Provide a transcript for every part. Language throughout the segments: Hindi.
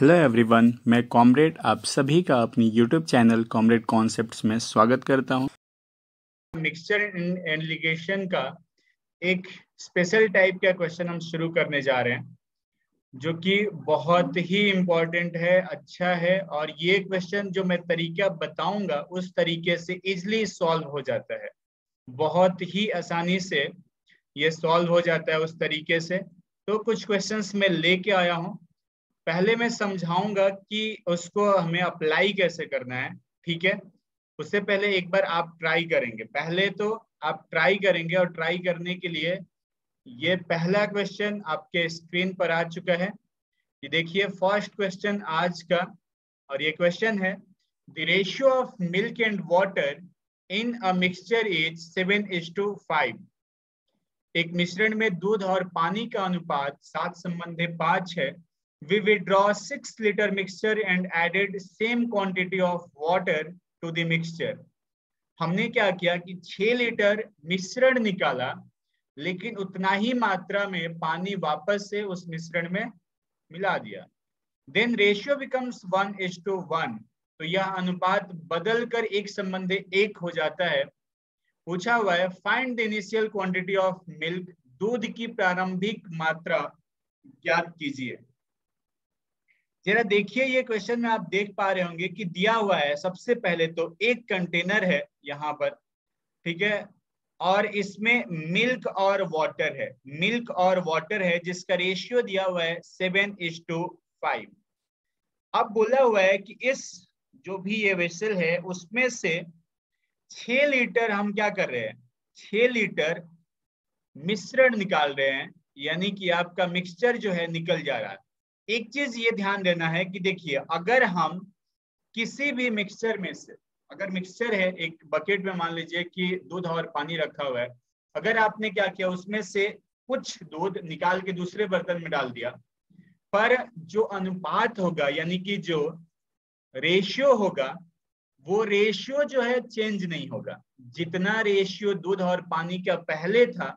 हेलो एवरीवन, मैं कॉमरेड आप सभी का अपनी यूट्यूब चैनल कॉमरेड कॉन्सेप्ट्स में स्वागत करता हूं। मिक्सचर एंड लिगेशन का एक स्पेशल टाइप का क्वेश्चन हम शुरू करने जा रहे हैं, जो कि बहुत ही इम्पोर्टेंट है, अच्छा है। और ये क्वेश्चन जो मैं तरीका बताऊंगा उस तरीके से इजीली सॉल्व हो जाता है, बहुत ही आसानी से ये सॉल्व हो जाता है उस तरीके से। तो कुछ क्वेश्चंस मैं लेके आया हूँ, पहले मैं समझाऊंगा कि उसको हमें अप्लाई कैसे करना है, ठीक है। उससे पहले एक बार आप ट्राई करेंगे, पहले तो आप ट्राई करेंगे, और ट्राई करने के लिए ये पहला क्वेश्चन आपके स्क्रीन पर आ चुका है। ये देखिए फर्स्ट क्वेश्चन आज का, और ये क्वेश्चन है the ratio of milk and water in a mixture is 7:5। एक मिश्रण में दूध और पानी का अनुपात 7:5 है। We withdraw 6 liter mixture and added same quantity of water to the mixture. हमने क्या किया कि 6 लीटर मिश्रण निकाला, लेकिन उतना ही मात्रा में पानी वापस से उस मिश्रण में मिला दिया। Then ratio becomes 1:1। तो यह अनुपात बदलकर 1:1 हो जाता है। पूछा हुआ है find the initial quantity of milk, दूध की प्रारंभिक मात्रा ज्ञात कीजिए। जरा देखिए ये क्वेश्चन में आप देख पा रहे होंगे कि दिया हुआ है, सबसे पहले तो एक कंटेनर है यहाँ पर, ठीक है, और इसमें मिल्क और वाटर है, मिल्क और वाटर है जिसका रेशियो दिया हुआ है 7:5। अब बोला हुआ है कि इस जो भी ये वेसल है उसमें से 6 लीटर हम क्या कर रहे हैं, 6 लीटर मिश्रण निकाल रहे हैं, यानी कि आपका मिक्सचर जो है निकल जा रहा है। एक चीज ये ध्यान देना है कि देखिए, अगर हम किसी भी मिक्सचर में से, अगर मिक्सचर है एक बकेट में, मान लीजिए कि दूध और पानी रखा हुआ है, अगर आपने क्या किया उसमें से कुछ दूध निकाल के दूसरे बर्तन में डाल दिया, पर जो अनुपात होगा यानी कि जो रेशियो होगा, वो रेशियो जो है चेंज नहीं होगा। जितना रेशियो दूध और पानी का पहले था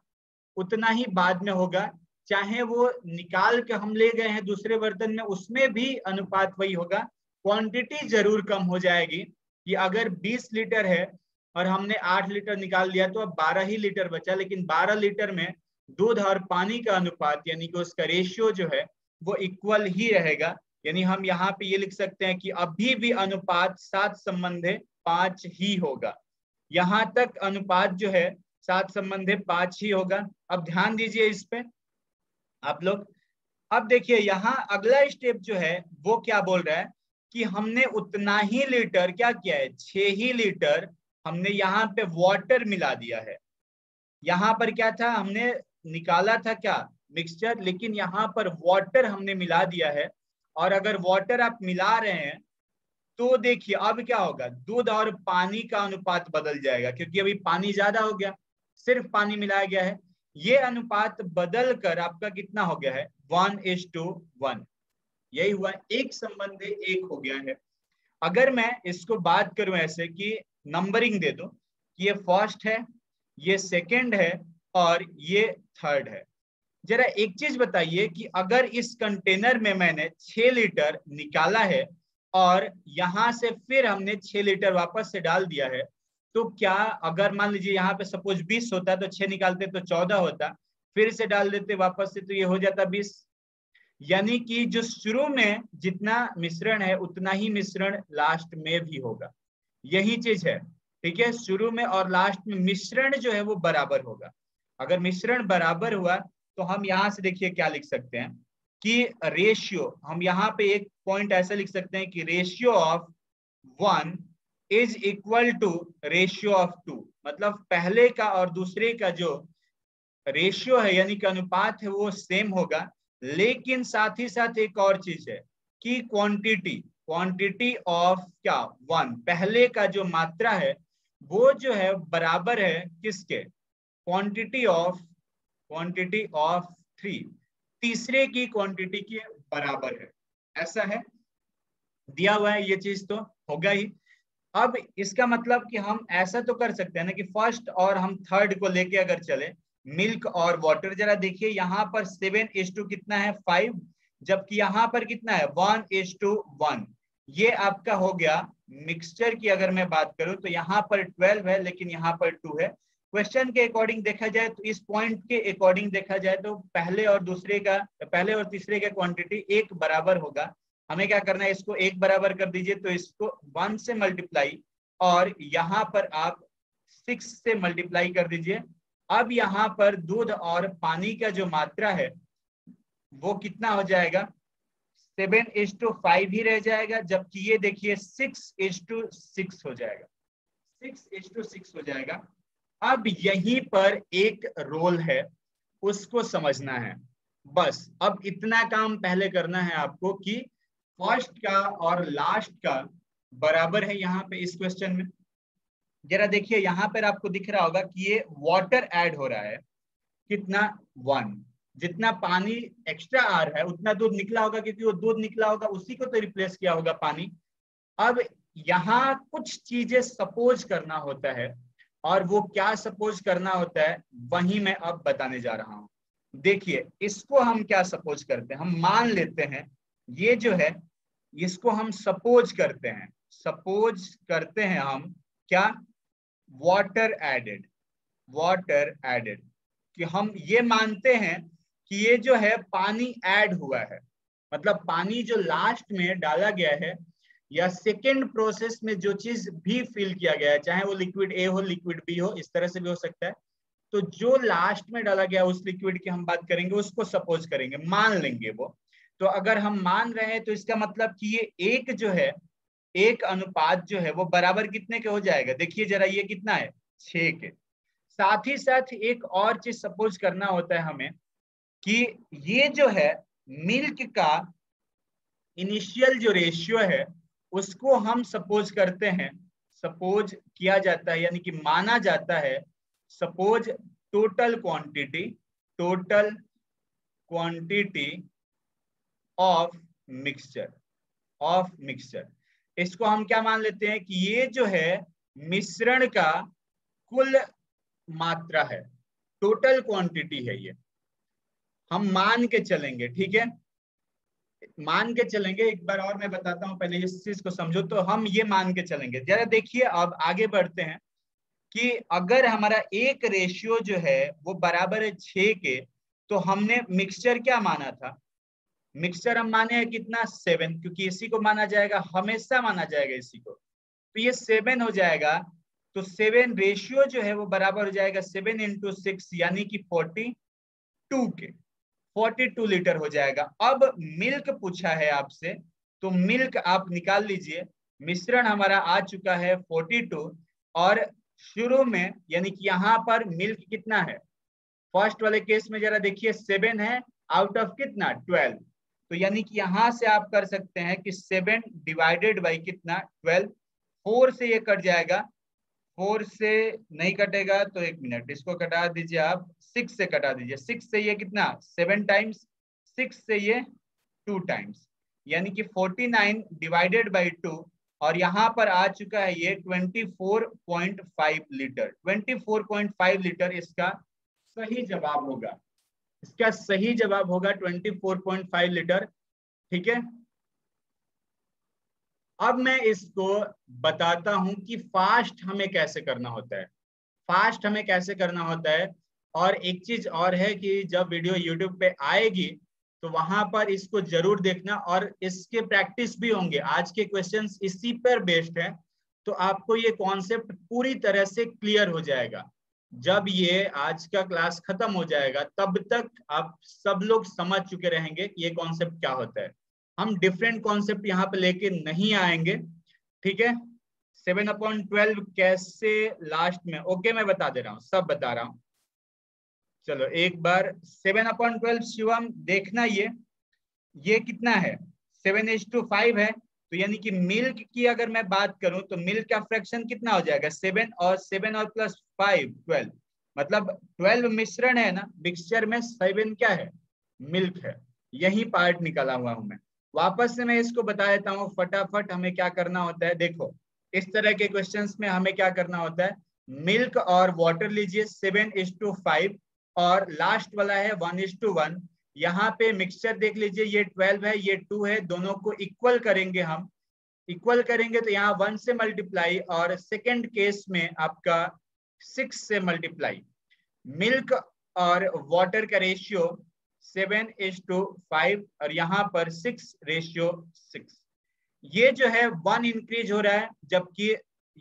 उतना ही बाद में होगा, चाहे वो निकाल के हम ले गए हैं दूसरे बर्तन में, उसमें भी अनुपात वही होगा। क्वांटिटी जरूर कम हो जाएगी, कि अगर 20 लीटर है और हमने 8 लीटर निकाल लिया तो अब 12 ही लीटर बचा, लेकिन 12 लीटर में दूध और पानी का अनुपात यानी कि उसका रेशियो जो है वो इक्वल ही रहेगा। यानी हम यहाँ पे ये लिख सकते हैं कि अभी भी अनुपात 7:5 ही होगा। यहाँ तक अनुपात जो है 7:5 ही होगा। अब ध्यान दीजिए इस पे आप लोग। अब देखिए यहाँ अगला स्टेप जो है वो क्या बोल रहा है कि हमने उतना ही लीटर क्या किया है, 6 ही लीटर हमने यहाँ पे वाटर मिला दिया है। यहाँ पर क्या था, हमने निकाला था क्या, मिक्सचर, लेकिन यहाँ पर वाटर हमने मिला दिया है। और अगर वाटर आप मिला रहे हैं तो देखिए अब क्या होगा, दूध और पानी का अनुपात बदल जाएगा, क्योंकि अभी पानी ज्यादा हो गया, सिर्फ पानी मिलाया गया है। ये अनुपात बदल कर आपका कितना हो गया है, 1:1। यही हुआ, 1:1 हो गया है। अगर मैं इसको बात करूं ऐसे कि नंबरिंग दे दूं कि ये फर्स्ट है, ये सेकंड है और ये थर्ड है, जरा एक चीज बताइए कि अगर इस कंटेनर में मैंने 6 लीटर निकाला है और यहां से फिर हमने 6 लीटर वापस से डाल दिया है, तो क्या, अगर मान लीजिए यहाँ पे सपोज 20 होता तो 6 निकालते तो 14 होता, फिर से डाल देते वापस से तो ये हो जाता 20। यानी कि जो शुरू में जितना मिश्रण है उतना ही मिश्रण लास्ट में भी होगा, यही चीज है, ठीक है। शुरू में और लास्ट में मिश्रण जो है वो बराबर होगा। अगर मिश्रण बराबर हुआ तो हम यहां से देखिए क्या लिख सकते हैं कि रेशियो, हम यहाँ पे एक पॉइंट ऐसा लिख सकते हैं कि ratio of 1 is equal to ratio of 2। मतलब पहले का और दूसरे का जो रेशियो है यानी कि अनुपात है वो सेम होगा, लेकिन साथ ही साथ एक और चीज है कि क्वांटिटी, क्वांटिटी ऑफ क्या, 1, पहले का जो मात्रा है वो जो है बराबर है किसके, क्वांटिटी ऑफ, क्वांटिटी ऑफ 3, तीसरे की क्वांटिटी के बराबर है। ऐसा है, दिया हुआ है, ये चीज तो होगा ही। अब इसका मतलब कि हम ऐसा तो कर सकते हैं ना कि फर्स्ट और हम थर्ड को लेके अगर चले, मिल्क और वाटर, जरा देखिए यहाँ पर 7:2 कितना है, 5, जबकि यहाँ पर कितना है 1:1। ये आपका हो गया मिक्सचर की। अगर मैं बात करूं तो यहाँ पर 12 है लेकिन यहाँ पर 2 है। क्वेश्चन के अकॉर्डिंग देखा जाए तो इस पॉइंट के अकॉर्डिंग देखा जाए तो पहले और तीसरे का क्वांटिटी एक बराबर होगा। हमें क्या करना है, इसको एक बराबर कर दीजिए, तो इसको 1 से मल्टीप्लाई और यहाँ पर आप 6 से मल्टीप्लाई कर दीजिए। अब यहाँ पर दूध और पानी का जो मात्रा है वो कितना हो जाएगा, 7:5 ही रह जाएगा, जबकि ये देखिए 6:6 हो जाएगा, 6:6 हो जाएगा। अब यहीं पर एक रोल है, उसको समझना है। बस अब इतना काम पहले करना है आपको कि फर्स्ट का और लास्ट का बराबर है यहाँ पे इस क्वेश्चन में। जरा देखिए यहाँ पर आपको दिख रहा होगा कि ये वाटर ऐड हो रहा है, कितना 1। जितना पानी एक्स्ट्रा आ रहा है उतना दूध निकला होगा, क्योंकि वो दूध निकला होगा उसी को तो रिप्लेस किया होगा पानी। अब यहाँ कुछ चीजें सपोज करना होता है, और वो क्या सपोज करना होता है वही मैं अब बताने जा रहा हूं। देखिए इसको हम क्या सपोज करते हैं, हम मान लेते हैं ये जो है इसको हम सपोज करते हैं हम क्या, वाटर एडेड, कि हम ये मानते हैं कि ये जो है पानी ऐड हुआ है, मतलब पानी जो लास्ट में डाला गया है या सेकेंड प्रोसेस में जो चीज भी फिल किया गया है, चाहे वो लिक्विड ए हो लिक्विड बी हो, इस तरह से भी हो सकता है, तो जो लास्ट में डाला गया उस लिक्विड की हम बात करेंगे, उसको सपोज करेंगे, मान लेंगे वो। तो अगर हम मान रहे हैं तो इसका मतलब कि ये एक जो है, एक अनुपात जो है वो बराबर कितने के हो जाएगा, देखिए जरा ये कितना है 6 के। साथ ही साथ एक और चीज सपोज करना होता है हमें कि ये जो है मिल्क का इनिशियल जो रेशियो है उसको हम सपोज करते हैं, सपोज किया जाता है यानी कि माना जाता है, suppose total quantity of mixture. इसको हम क्या मान लेते हैं कि ये जो है मिश्रण का कुल मात्रा है, टोटल क्वांटिटी है, ये हम मान के चलेंगे। ठीक है, मान के चलेंगे। एक बार और मैं बताता हूं, पहले इस चीज को समझो। तो हम ये मान के चलेंगे, जरा देखिए अब आगे बढ़ते हैं कि अगर हमारा एक रेशियो जो है वो बराबर है 6 के, तो हमने मिक्सचर क्या माना था, मिक्सचर हम माने हैं कितना 7, क्योंकि इसी को माना जाएगा, हमेशा माना जाएगा इसी को, तो ये 7 हो जाएगा। तो 7 रेशियो जो है वो बराबर हो जाएगा 7 × 6 यानी कि 42 के, 42 लीटर हो जाएगा। अब मिल्क पूछा है आपसे, तो मिल्क आप निकाल लीजिए। मिश्रण हमारा आ चुका है 42, और शुरू में यानी कि यहाँ पर मिल्क कितना है, फर्स्ट वाले केस में जरा देखिए 7 है आउट ऑफ कितना 12, तो यानी कि यहां से आप कर सकते हैं कि 7 डिवाइडेड बाई कितना 12। 4 से ये कट जाएगा, 4 से नहीं कटेगा तो एक मिनट, इसको कटा दीजिए आप, 6 से कटा दीजिए। 6 से ये कितना 7 टाइम्स, 6 से ये 2 टाइम्स, यानी कि 49 डिवाइडेड बाई 2, और यहाँ पर आ चुका है ये 24.5 लीटर। 24.5 लीटर इसका सही जवाब होगा, इसका सही जवाब होगा 24.5 लीटर। ठीक है, अब मैं इसको बताता हूं कि फास्ट हमें कैसे करना होता है, फास्ट हमें कैसे करना होता है। और एक चीज और है कि जब वीडियो यूट्यूब पे आएगी तो वहां पर इसको जरूर देखना, और इसके प्रैक्टिस भी होंगे। आज के क्वेश्चंस इसी पर बेस्ड है, तो आपको ये कॉन्सेप्ट पूरी तरह से क्लियर हो जाएगा। जब ये आज का क्लास खत्म हो जाएगा तब तक आप सब लोग समझ चुके रहेंगे कि ये कॉन्सेप्ट क्या होता है। हम डिफरेंट कॉन्सेप्ट यहाँ पे लेके नहीं आएंगे। ठीक है, 7/12 कैसे लास्ट में, ओके मैं बता दे रहा हूँ, सब बता रहा हूँ। चलो एक बार 7/12 शिवम देखना, ये कितना है 7:5 है, तो यानी कि मिल्क की अगर मैं बात करूं तो मिल्क का फ्रैक्शन कितना हो जाएगा 7, और 7 और +5 12, मतलब 12 मिश्रण है ना, मिक्सचर में 7 क्या है मिल्क है। यही पार्ट निकाला हुआ हूं मैं, वापस से मैं इसको बता देता हूँ फटाफट हमें क्या करना होता है। देखो इस तरह के क्वेश्चंस में हमें क्या करना होता है, मिल्क और वाटर लीजिए 7:5, और लास्ट वाला है 1:1, यहाँ पे मिक्सचर देख लीजिए, ये 12 है, ये 2 है, दोनों को इक्वल करेंगे हम। इक्वल करेंगे तो यहाँ 1 से मल्टीप्लाई और सेकेंड केस में आपका 6 से मल्टीप्लाई। मिल्क और वाटर का रेशियो 7:5 और यहाँ पर 6:6। ये जो है 1 इंक्रीज हो रहा है, जबकि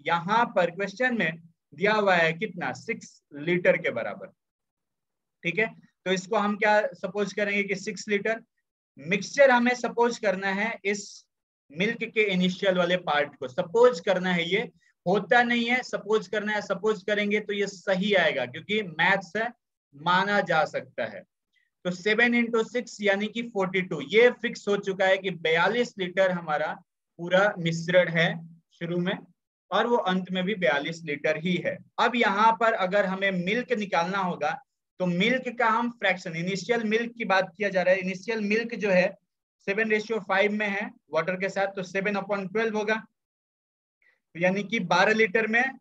यहाँ पर क्वेश्चन में दिया हुआ है कितना, 6 लीटर के बराबर। ठीक है, तो इसको हम क्या सपोज करेंगे कि 6 लीटर। मिक्सचर हमें सपोज करना है इस मिल्क के इनिशियल वाले पार्ट को, सपोज करना है, ये होता नहीं है, सपोज करना है। सपोज करेंगे तो ये सही आएगा क्योंकि मैथ्स है, माना जा सकता है। तो 7 × 6 यानी कि 42, ये फिक्स हो चुका है कि 42 लीटर हमारा पूरा मिश्रण है शुरू में, और वो अंत में भी 42 लीटर ही है। अब यहाँ पर अगर हमें मिल्क निकालना होगा तो मिल्क का हम फ्रैक्शन, इनिशियल मिल्क की बात किया जा रहा है, इनिशियल मिल्क जो है 7:5 में है वाटर के साथ, तो 7/12 होगा, यानी कि 12 लीटर में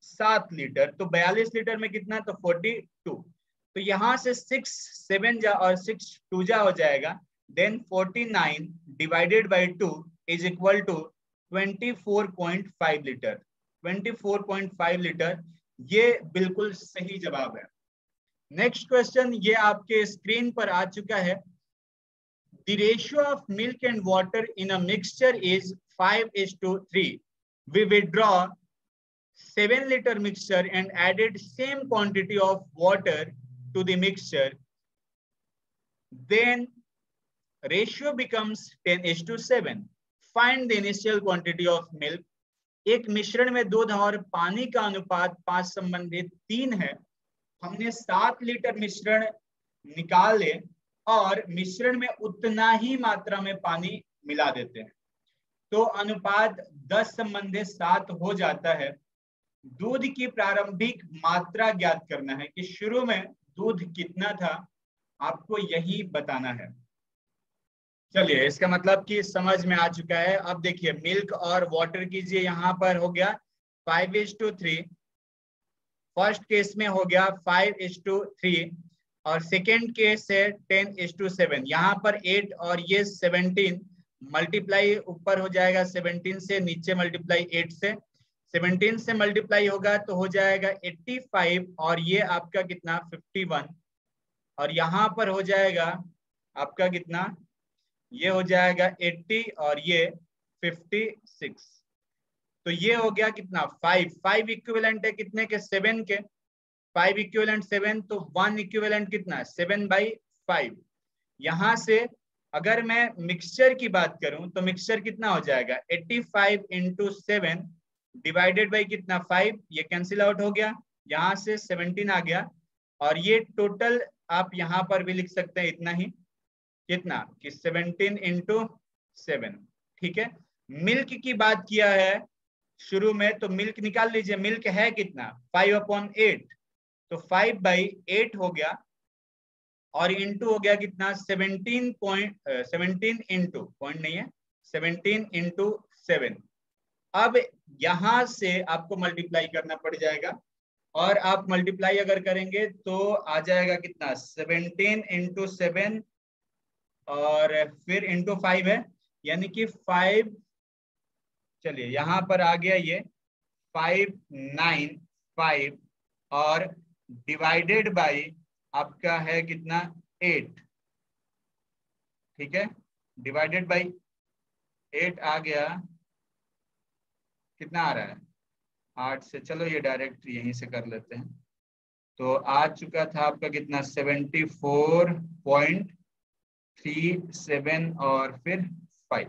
7 लीटर, तो 42 लीटर में कितना, तो 42। तो यहां से 6 7 जा और 6 2 जा हो जाएगा, then 49 divided by 2 is equal to 24.5 litre. 24.5 litre, ये बिल्कुल सही जवाब है। नेक्स्ट क्वेश्चन ये आपके स्क्रीन पर आ चुका है। The ratio of milk and water in a mixture is 5:3. We withdraw 7-liter mixture and added same quantity of water to the mixture. Then ratio becomes 10:7. Find the initial quantity of milk. एक मिश्रण में दूध और पानी का अनुपात 5:3 है। हमने 7 लीटर मिश्रण निकाले और मिश्रण में उतना ही मात्रा में पानी मिला देते हैं, तो अनुपात 10:7 हो जाता है। दूध की प्रारंभिक मात्रा ज्ञात करना है कि शुरू में दूध कितना था, आपको यही बताना है। चलिए, इसका मतलब कि समझ में आ चुका है। अब देखिए, मिल्क और वाटर कीजिए, यहाँ पर हो गया 5:3, फर्स्ट केस में हो गया 5:3 और सेकेंड केस है 10:7। यहाँ पर 8 और ये 17 मल्टीप्लाई ऊपर हो जाएगा 17 से, नीचे मल्टीप्लाई 8 से। 17 से मल्टीप्लाई होगा तो हो जाएगा 85 और ये आपका कितना 51, और यहाँ पर हो जाएगा आपका कितना, ये हो जाएगा 80 और ये 56। तो ये हो गया कितना 5 इक्विवेलेंट है कितने के, 7 के। 5 इक्विवेलेंट 7, तो 1 इक्विवेलेंट कितना 7/5। यहाँ से अगर मैं मिक्सचर की बात करूं तो मिक्सचर कितना हो जाएगा 85 × 7 डिवाइडेड बाई कितना 5, ये कैंसिल आउट हो गया, यहाँ से 17 आ गया, और ये टोटल आप यहाँ पर भी लिख सकते हैं इतना ही, कितना कि 17 × 7। ठीक है, मिल्क की बात किया है शुरू में, तो मिल्क निकाल लीजिए। मिल्क है कितना 5/8, तो 5/8 हो गया, और इंटू हो गया कितना 17 इंटू पॉइंट नहीं है 17 × 7। अब यहां से आपको मल्टीप्लाई करना पड़ जाएगा, और आप मल्टीप्लाई अगर करेंगे तो आ जाएगा कितना 17 × 7 और फिर इंटू 5 है, यानी कि 5, चलिए यहाँ पर आ गया ये 595 और डिवाइडेड बाय आपका है कितना 8। ठीक है, डिवाइडेड बाय 8 आ गया, कितना आ रहा है 8 से, चलो ये डायरेक्ट यहीं से कर लेते हैं। तो आ चुका था आपका कितना 74.37 और फिर 5।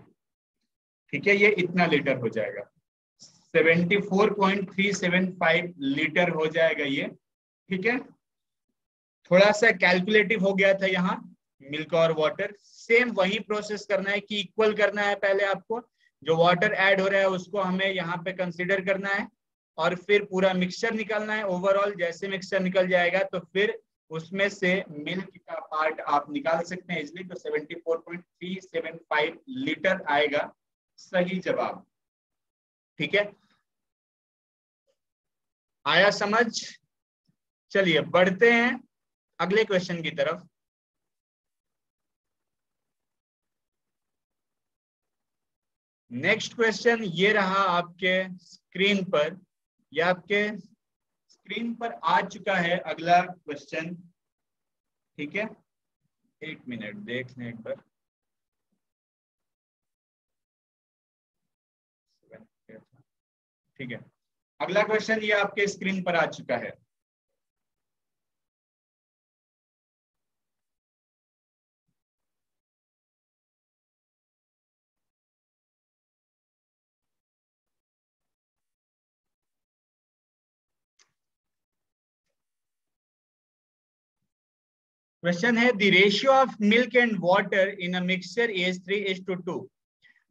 ठीक है, ये इतना लीटर हो जाएगा, 74.375 लीटर हो जाएगा ये। ठीक है, थोड़ा सा कैलकुलेटिव हो गया था यहाँ मिल्क और वाटर। सेम वही प्रोसेस करना है कि इक्वल करना है, पहले आपको जो वाटर ऐड हो रहा है उसको हमें यहाँ पे कंसीडर करना है, और फिर पूरा मिक्सचर निकालना है ओवरऑल। जैसे मिक्सचर निकल जाएगा तो फिर उसमें से मिल्क का पार्ट आप निकाल सकते हैं इजिली, तो 74.375 लीटर आएगा सही जवाब। ठीक है, आया समझ? चलिए बढ़ते हैं अगले क्वेश्चन की तरफ। नेक्स्ट क्वेश्चन ये रहा आपके स्क्रीन पर, या आपके स्क्रीन पर आ चुका है अगला क्वेश्चन। ठीक है, एक मिनट देख लें एक बार। ठीक है, अगला क्वेश्चन ये आपके स्क्रीन पर आ चुका है। क्वेश्चन है, the ratio of milk and water in a mixture is 3:2.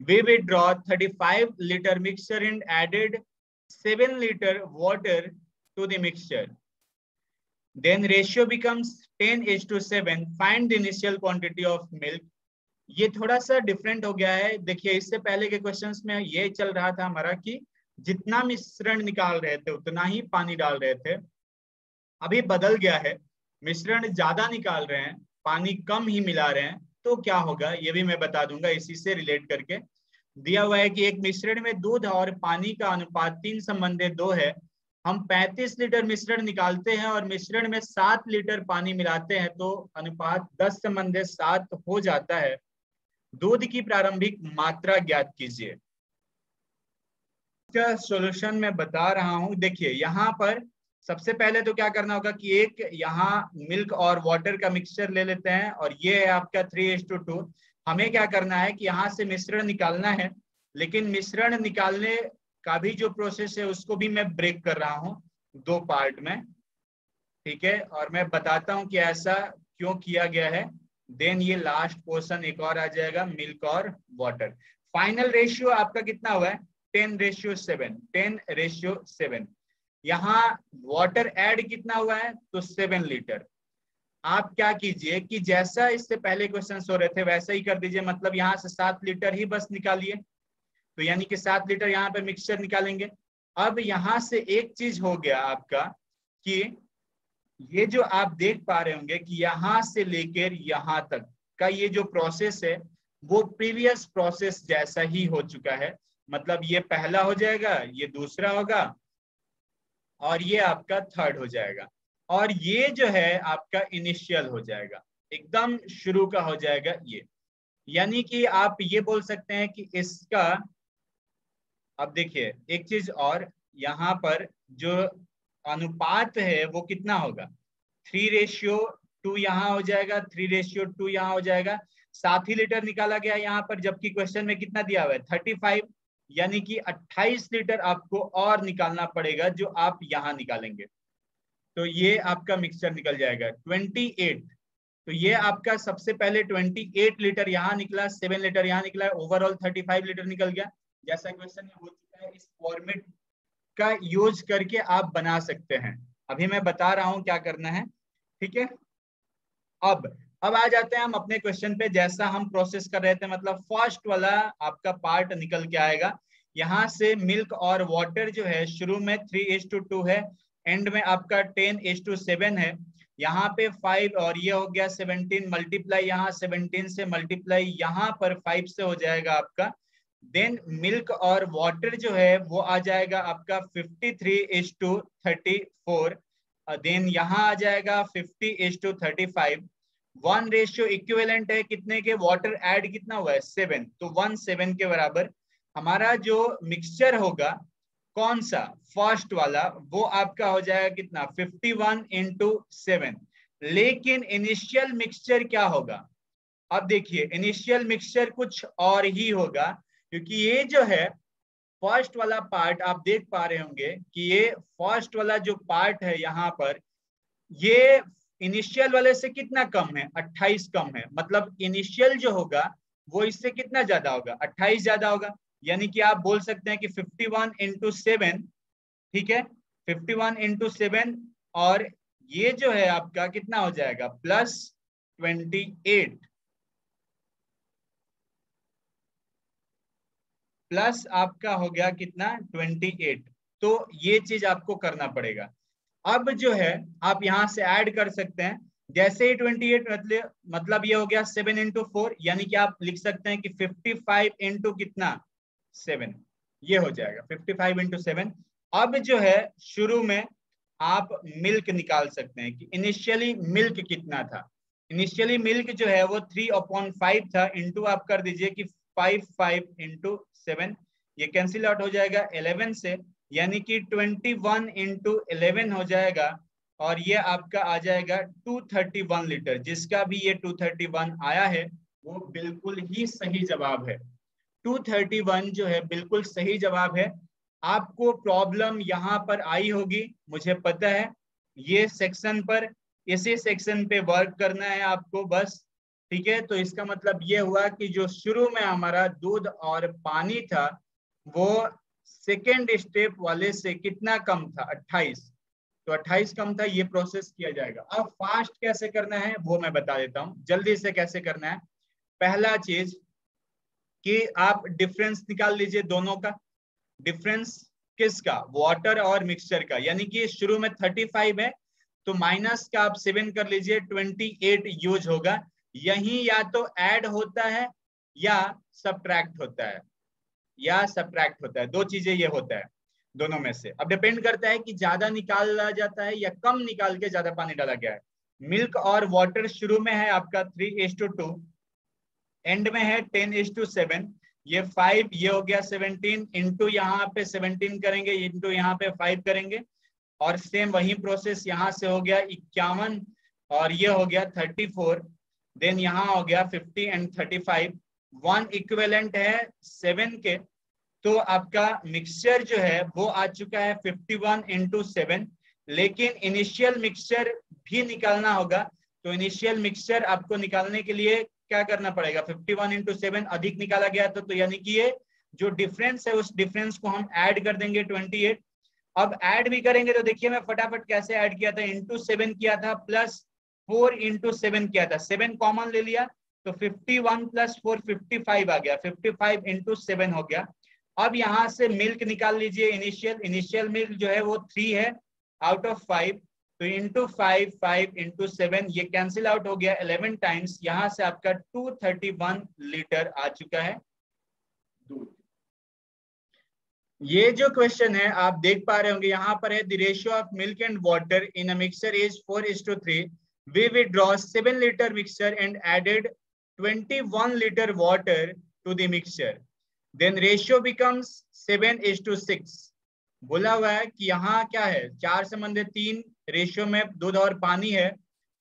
We withdraw 35 liter mixture and added 7 liter water to the mixture. Then ratio becomes 10:7. Find the initial quantity of milk. ये थोड़ा सा डिफरेंट हो गया है। देखिए, इससे पहले के क्वेश्चंस में ये चल रहा था हमारा कि जितना मिश्रण निकाल रहे थे उतना ही पानी डाल रहे थे। अभी बदल गया है, मिश्रण ज्यादा निकाल रहे हैं, पानी कम ही मिला रहे हैं। तो क्या होगा ये भी मैं बता दूंगा इसी से रिलेट करके। दिया हुआ है कि एक मिश्रण में दूध और पानी का अनुपात 3:2 है। हम 35 लीटर मिश्रण निकालते हैं और मिश्रण में 7 लीटर पानी मिलाते हैं, तो अनुपात 10:7 हो जाता है। दूध की प्रारंभिक मात्रा ज्ञात कीजिए। इसका सॉल्यूशन मैं बता रहा हूं। देखिए, यहाँ पर सबसे पहले तो क्या करना होगा कि एक यहाँ मिल्क और वाटर का मिक्सचर ले लेते हैं, और ये है आपका 3:2। हमें क्या करना है कि यहाँ से मिश्रण निकालना है, लेकिन मिश्रण निकालने का भी जो प्रोसेस है उसको भी मैं ब्रेक कर रहा हूँ 2 पार्ट में। ठीक है, और मैं बताता हूँ कि ऐसा क्यों किया गया है। देन ये लास्ट पोर्शन एक और आ जाएगा, मिल्क और वाटर। फाइनल रेशियो आपका कितना हुआ है? 10:7। 10:7। यहाँ वाटर ऐड कितना हुआ है? तो 7 लीटर। आप क्या कीजिए कि जैसा इससे पहले क्वेश्चन हो रहे थे वैसा ही कर दीजिए, मतलब यहाँ से 7 लीटर ही बस निकालिए। तो यानी कि 7 लीटर यहाँ पे मिक्सचर निकालेंगे। अब यहाँ से एक चीज हो गया आपका कि ये जो आप देख पा रहे होंगे कि यहाँ से लेकर यहाँ तक का ये जो प्रोसेस है वो प्रीवियस प्रोसेस जैसा ही हो चुका है। मतलब ये पहला हो जाएगा, ये दूसरा होगा, और ये आपका थर्ड हो जाएगा, और ये जो है आपका इनिशियल हो जाएगा, एकदम शुरू का हो जाएगा ये। यानी कि आप ये बोल सकते हैं कि इसका, अब देखिए एक चीज और, यहाँ पर जो अनुपात है वो कितना होगा? 3:2 यहाँ हो जाएगा, 3:2 यहाँ हो जाएगा। 7 ही लीटर निकाला गया यहाँ पर, जबकि क्वेश्चन में कितना दिया हुआ है? 35। यानी कि 28 लीटर आपको और निकालना पड़ेगा, जो आप यहाँ निकालेंगे। तो ये आपका मिक्सचर निकल जाएगा 28। तो ये आपका सबसे पहले 28 लीटर यहाँ निकला, 7 लीटर यहाँ निकला, ओवरऑल 35 लीटर निकल गया। जैसा क्वेश्चन में हो चुका है, इस फॉर्मेट का यूज करके आप बना सकते हैं। अभी मैं बता रहा हूं क्या करना है। ठीक है, अब आ जाते हैं हम अपने क्वेश्चन पे। जैसा हम प्रोसेस कर रहे थे, मतलब फर्स्ट वाला आपका पार्ट निकल के आएगा। यहाँ से मिल्क और वाटर जो है शुरू में 3:2 है, एंड में आपका 10:7 है। यहाँ पे 5 और ये हो गया 17, मल्टीप्लाई यहाँ 17 से मल्टीप्लाई यहाँ पर 5 से हो जाएगा आपका। देन मिल्क और वाटर जो है वो आ जाएगा आपका 53:34। देन यहाँ आ जाएगा 50:35। 1 इक्विवेलेंट है कितने के? वाटर ऐड कितना हुआ है? 7। तो 1:7 के बराबर हमारा जो मिक्सचर होगा, कौन सा? फर्स्ट वाला, वो आपका हो जाएगा कितना? 51:7। लेकिन इनिशियल मिक्सचर क्या होगा? अब देखिए, इनिशियल मिक्सचर कुछ और ही होगा, क्योंकि ये जो है फर्स्ट वाला पार्ट, आप देख पा रहे होंगे कि ये फर्स्ट वाला जो पार्ट है यहाँ पर, ये इनिशियल वाले से कितना कम है? 28 कम है। मतलब इनिशियल जो होगा वो इससे कितना ज्यादा होगा? 28 ज्यादा होगा। यानी कि आप बोल सकते हैं कि 51:7। ठीक है, 51:7, और ये जो है आपका कितना हो जाएगा? +28, प्लस आपका हो गया कितना? 28। तो ये चीज आपको करना पड़ेगा। अब जो है आप यहां से ऐड कर सकते हैं। जैसे ही 28 मतलब ये हो गया 7 × 4, यानी कि आप लिख सकते हैं कि 55 इंटू कितना? 7, ये हो जाएगा 55 इंटू 7। अब जो है शुरू में आप मिल्क निकाल सकते हैं कि इनिशियली मिल्क कितना था। इनिशियली मिल्क जो है वो 3/5 था, इंटू आप कर दीजिए कि 5 इंटू 7, ये कैंसिल आउट हो जाएगा 11 से, यानी कि 21 इंटू 11 हो जाएगा, और ये आपका आ जाएगा 231 लीटर। जिसका भी ये 231 आया है वो बिल्कुल ही सही जवाब है। 231 जो है बिल्कुल सही जवाब है। आपको प्रॉब्लम यहाँ पर आई होगी, मुझे पता है। ये सेक्शन पर, इसी सेक्शन पे वर्क करना है आपको बस, ठीक है। तो इसका मतलब ये हुआ कि जो शुरू में हमारा दूध और पानी था वो सेकेंड स्टेप वाले से कितना कम था, 28। तो 28 कम था, ये प्रोसेस किया जाएगा। अब फास्ट कैसे करना है वो मैं बता देता हूँ, जल्दी से कैसे करना है। पहला चीज कि आप डिफरेंस निकाल लीजिए दोनों का। डिफरेंस किसका, वाटर और मिक्सचर का, यानी कि शुरू में 35 है तो माइनस का आप 7 कर लीजिए, 28 यूज होगा। यही या तो ऐड होता है या सब्ट्रैक्ट होता है, दो चीजें ये होता है दोनों में से। अब डिपेंड करता है कि ज्यादा निकाला जाता है या कम निकाल के ज्यादा पानी डाला गया है। मिल्क और वाटर शुरू में है आपका 3:2, एंड में है 10:7। ये 5, ये हो गया 17, इंटू यहाँ पे 17 करेंगे, इंटू यहाँ पे 5 करेंगे, और सेम वही प्रोसेस यहाँ से हो गया 51, और ये हो गया 34, देन यहाँ हो गया 50 एंड 35। 1 इक्विवेलेंट है 7 के, तो आपका मिक्सचर जो है वो आ चुका है 51 इंटू 7। लेकिन इनिशियल मिक्सचर भी निकालना होगा, तो इनिशियल मिक्सचर आपको निकालने के लिए क्या करना पड़ेगा, 51 इंटू 7 अधिक निकाला गया था, तो यानी कि ये जो डिफरेंस है उस डिफरेंस को हम ऐड कर देंगे 28। अब ऐड भी करेंगे तो देखिए मैं फटाफट कैसे ऐड किया था, इंटू 7 किया था, प्लस 4 इंटू 7 किया था, 7 कॉमन ले लिया तो 51 प्लस 4 55 आ गया, 55 इंटू 7 हो गया। अब यहां से मिल्क निकाल लीजिए, इनिशियल मिल्क जो है वो 3 है आउट ऑफ 5, तो इंटू 5 इंटू 7, ये कैंसिल आउट हो गया 11 टाइम्स। यहां से आपका 231 लीटर आ चुका है दूध। ये जो क्वेश्चन है आप देख पा रहे होंगे, यहाँ पर है the ratio of milk and water in a mixture is 4:3। We withdraw 7 litre mixture and added 21 litre water to the mixture, then ratio becomes 7:6। बोला हुआ है कि यहाँ क्या है, 4:3 रेशियो में दूध और पानी है,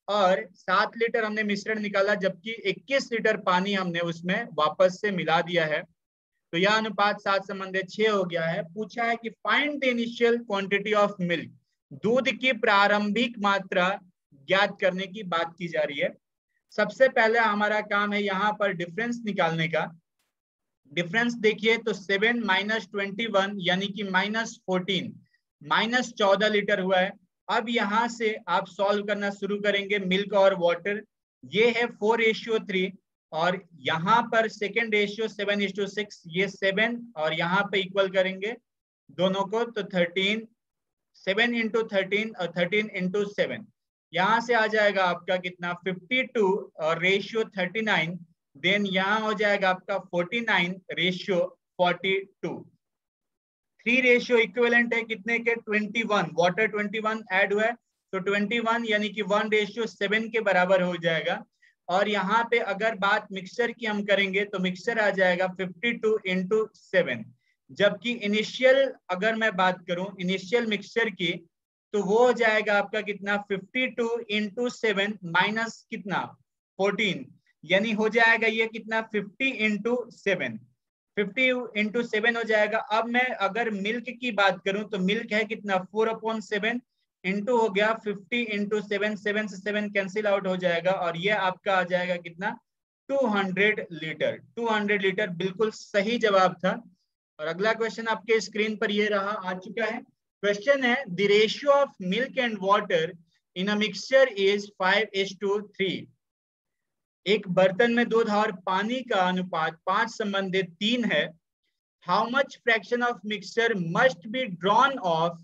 और 7 लीटर हमने मिश्रण निकाला, जबकि 21 लीटर पानी हमने उसमें वापस से मिला दिया है, तो यह अनुपात 7:6 हो गया है। पूछा है कि find the initial quantity of milk, दूध की प्रारंभिक मात्रा ज्ञात करने की बात की जा रही है। सबसे पहले हमारा काम है यहाँ पर डिफरेंस निकालने का। डिफरेंस देखिए तो 7 माइनस 21 यानी कि -14, -14 लीटर हुआ है। अब यहाँ से आप सॉल्व करना शुरू करेंगे मिल्क और वाटर, ये है 4:3, और यहाँ पर सेकेंड रेशियो 7:6, ये 7 और यहाँ पे इक्वल करेंगे दोनों को, तो 13, 7 इंटू 13 और 13 इंटू 7, यहाँ से आ जाएगा आपका कितना 52 और रेशियो 39, देन यहाँ हो जाएगा आपका 49 रेशियो 42। 3 रेशियो इक्विवेलेंट है कितने के, 21, वाटर 21 ऐड हुआ है, तो 21 यानी कि 1:7 के बराबर हो जाएगा। और यहाँ पे अगर बात मिक्सचर की हम करेंगे तो मिक्सचर आ जाएगा 52 इंटू 7, जबकि इनिशियल अगर मैं बात करूं इनिशियल मिक्सचर की, तो वो हो जाएगा आपका कितना 52 इंटू 7 माइनस कितना 14, यानी हो जाएगा ये कितना 50 इंटू 7, 50 इंटू 7 हो जाएगा। अब मैं अगर मिल्क की बात करूं तो मिल्क है कितना 4/7 इंटू हो गया 50 इंटू 7, 7 से 7 कैंसिल आउट हो जाएगा, और ये आपका आ जाएगा कितना 200 लीटर। 200 लीटर बिल्कुल सही जवाब था। और अगला क्वेश्चन आपके स्क्रीन पर ये रहा, आ चुका है। क्वेश्चन है the ratio of milk and water in a mixture is 5:3। एक बर्तन में दूध और पानी का अनुपात 5:3 है। How much fraction of mixture must be drawn of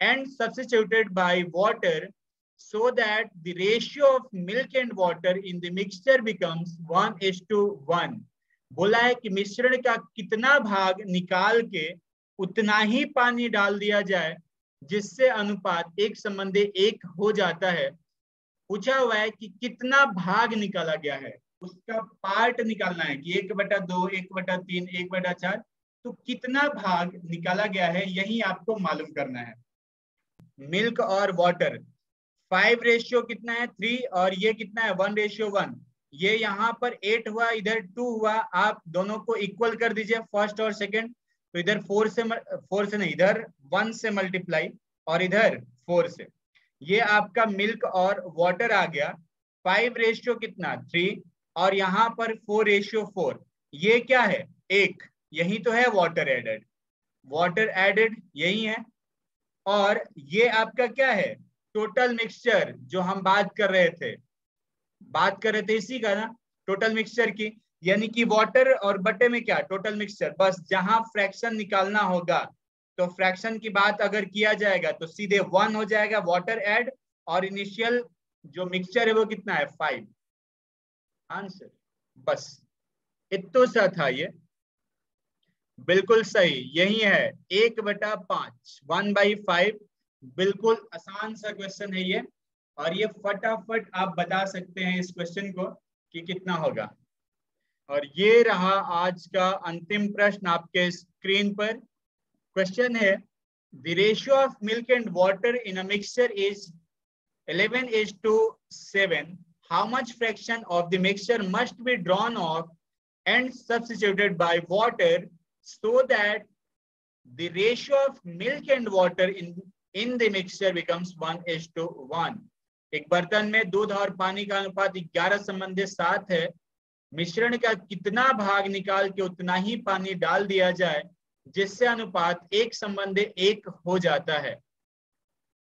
and substituted by water so that the ratio of milk and water in the mixture becomes 1:1. बोला है कि मिश्रण का कितना भाग निकाल के उतना ही पानी डाल दिया जाए जिससे अनुपात 1:1 हो जाता है। पूछा हुआ है कि कितना भाग निकाला गया है, उसका पार्ट निकालना है कि 1/2, 1/3, 1/4, तो कितना भाग निकाला गया है यही आपको मालूम करना है। मिल्क और वाटर 5 कितना है 3 और ये कितना है 1:1। ये यहाँ पर 8 हुआ, इधर 2 हुआ, आप दोनों को इक्वल कर दीजिए फर्स्ट और सेकंड। तो इधर 4 से नहीं, इधर 1 से मल्टीप्लाई और इधर 4 से। ये आपका मिल्क और वाटर आ गया। 5 कितना 3 और यहाँ पर 4:4। ये क्या है 1, यही तो है वाटर एडेड, वाटर एडेड यही है। और ये आपका क्या है टोटल मिक्सचर, जो हम बात कर रहे थे इसी का ना, टोटल मिक्सचर की। यानी कि वाटर और बटे में क्या टोटल मिक्सचर, बस जहां फ्रैक्शन निकालना होगा तो फ्रैक्शन की बात अगर किया जाएगा तो सीधे 1 हो जाएगा वाटर ऐड, और इनिशियल जो मिक्सचर है वो कितना है 5। आंसर बस इतना सा था, ये बिल्कुल सही यही है 1/5, 1/5। बिल्कुल आसान सा क्वेश्चन है ये, और ये फटाफट आप बता सकते हैं इस क्वेश्चन को कि कितना होगा। और ये रहा आज का अंतिम प्रश्न आपके स्क्रीन पर। क्वेश्चन है the ratio of milk and water in a mixture is 11:7. How much fraction of the mixture must be drawn off and substituted by water so that the ratio of milk and water in the mixture becomes 1:1. एक बर्तन में दूध और पानी का अनुपात 11:7 है। मिश्रण का कितना भाग निकाल के उतना ही पानी डाल दिया जाए जिससे अनुपात 1:1 हो जाता है।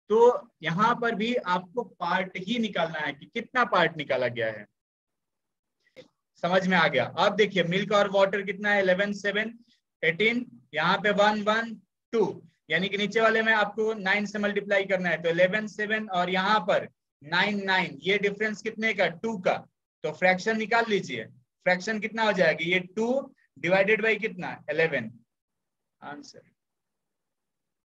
तो यहां पर भी आपको पार्ट ही निकालना है कि कितना पार्ट निकाला गया है। समझ में आ गया? अब देखिए मिल्क और वाटर कितना है 11, 7, 18, यहाँ पे 1, 1, 2, यानी कि नीचे वाले में आपको 9 से मल्टीप्लाई करना है। तो 11, 7 और यहाँ पर 9, 9, ये डिफरेंस कितने का 2 का। तो फ्रैक्शन निकाल लीजिए, फ्रैक्शन कितना हो जाएगा ये 2 डिवाइडेड बाई कितना 11। आंसर